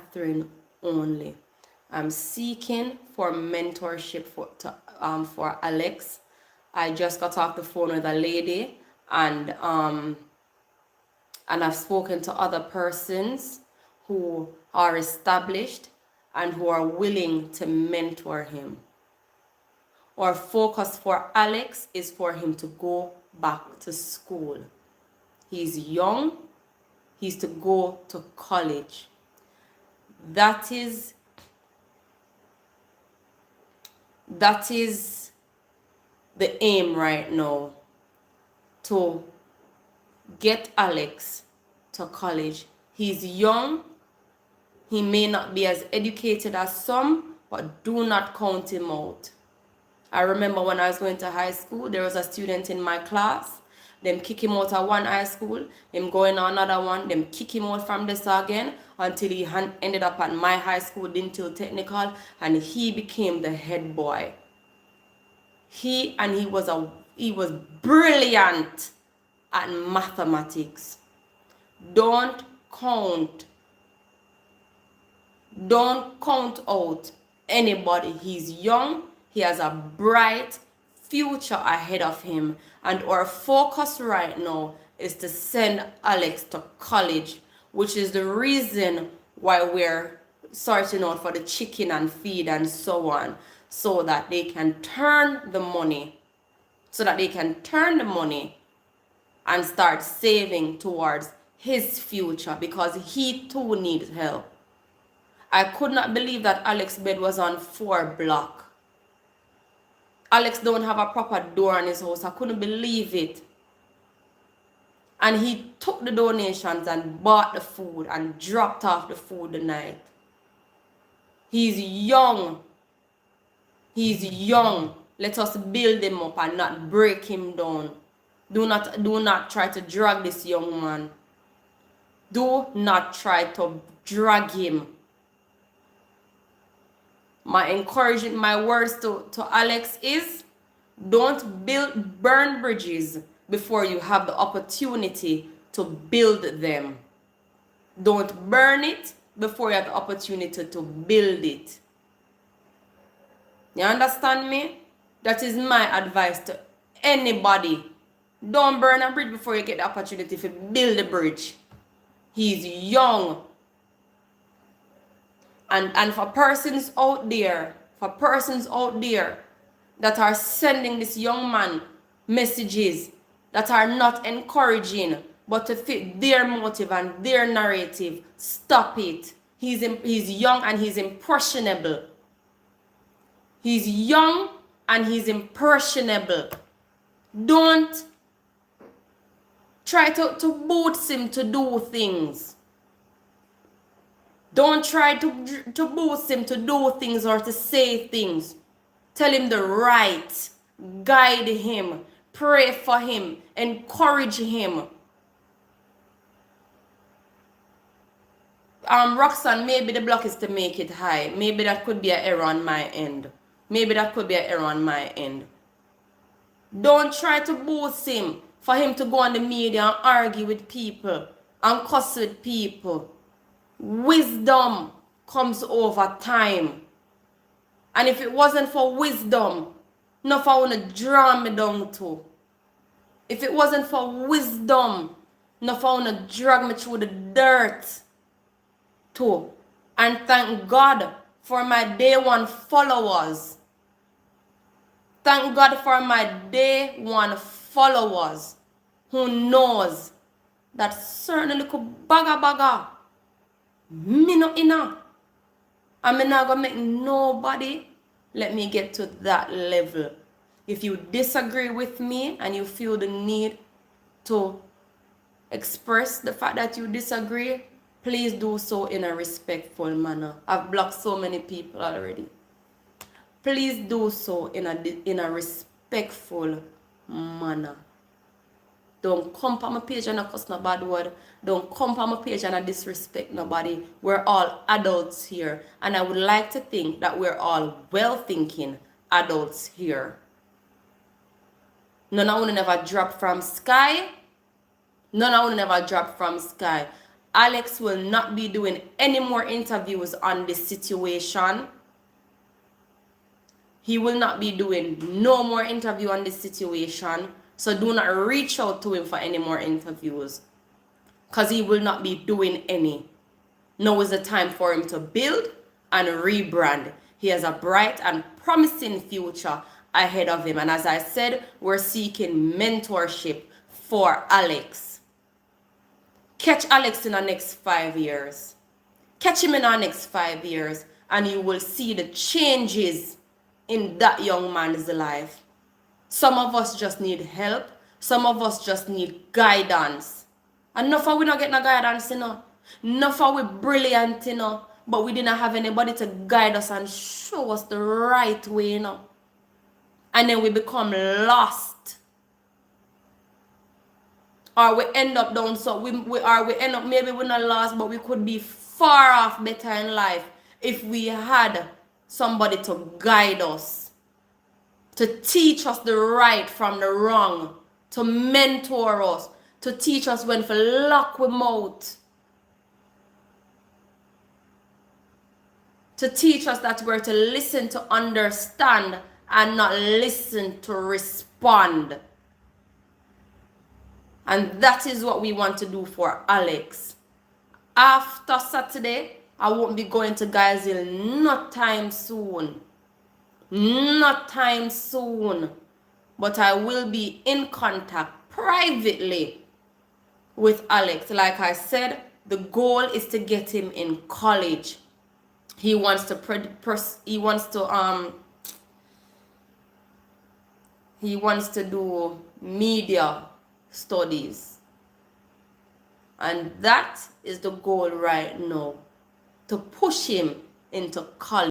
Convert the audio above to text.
Catherine only. I'm seeking for mentorship for Alex. I just got off the phone with a lady, and I've spoken to other persons who are established and who are willing to mentor him. Our focus for Alex is for him to go back to school. He's young. He's to go to college. That is the aim right now, to get Alex to college. He's young. He may not be as educated as some, but do not count him out. I remember when I was going to high school, there was a student in my class. Them kick him out of one high school, them going to another one, them kick him out from this again until he ended up at my high school, Dintil Technical, and he became the head boy. He was brilliant at mathematics. Don't count out anybody. He's young. He has a bright future ahead of him, and our focus right now is to send Alex to college, which is the reason why we're sorting out for the chicken and feed and so on, so that they can turn the money and start saving towards his future, because he too needs help. I could not believe that Alex's bed was on 4 block. Alex don't have a proper door in his house. I couldn't believe it. And he took the donations and bought the food and dropped off the food the night. He's young. He's young. Let us build him up and not break him down. Do not try to drag this young man. Do not try to drag him. My words to Alex is, don't burn bridges before you have the opportunity to build them. Don't burn it before you have the opportunity to build it. You understand me? That is my advice to anybody. Don't burn a bridge before you get the opportunity to build a bridge. He's young. And for persons out there that are sending this young man messages that are not encouraging, but to fit their motive and their narrative, stop it. He's young and he's impressionable. He's young and he's impressionable. Don't try to boost him to do things. Don't try to boost him to do things or to say things. Tell him the right. Guide him. Pray for him. Encourage him. Roxanne, maybe the block is to make it high. Maybe that could be an error on my end. Don't try to boost him for him to go on the media and argue with people and cuss with people. Wisdom comes over time. And if it wasn't for wisdom, enough I want to draw me down to. If it wasn't for wisdom, enough I want to drag me through the dirt too. And thank God for my day one followers. Thank God for my day one followers who knows that certain little bagger me no inna. I'm not gonna make nobody let me get to that level. If you disagree with me and you feel the need to express the fact that you disagree, please do so in a respectful manner. I've blocked so many people already. Please do so in a respectful manner. Don't come on my page and not cuss no bad word. Don't come on my page and not disrespect nobody. We're all adults here. And I would like to think that we're all well-thinking adults here. None of us never drop from sky. Alex will not be doing any more interviews on this situation. He will not be doing no more interview on this situation. So do not reach out to him for any more interviews, because he will not be doing any. Now is the time for him to build and rebrand. He has a bright and promising future ahead of him. And as I said, we're seeking mentorship for Alex. Catch Alex in the next 5 years. Catch him in the next 5 years, and you will see the changes in that young man's life. Some of us just need help. Some of us just need guidance. Enough of we not get no guidance, you know. Enough of we brilliant, you know. But we didn't have anybody to guide us and show us the right way, you know. And then we become lost. Or we end up down so we end up, maybe we're not lost, but we could be far off better in life if we had somebody to guide us, to teach us the right from the wrong, to mentor us, to teach us when to lock we mouth, to teach us that we're to listen to understand and not listen to respond. And that is what we want to do for Alex. After Saturday, I won't be going to Guys Hill not time soon. Not time soon. But I will be in contact privately with Alex. Like I said, the goal is to get him in college. He wants to do media studies. And that is the goal right now, to push him into college.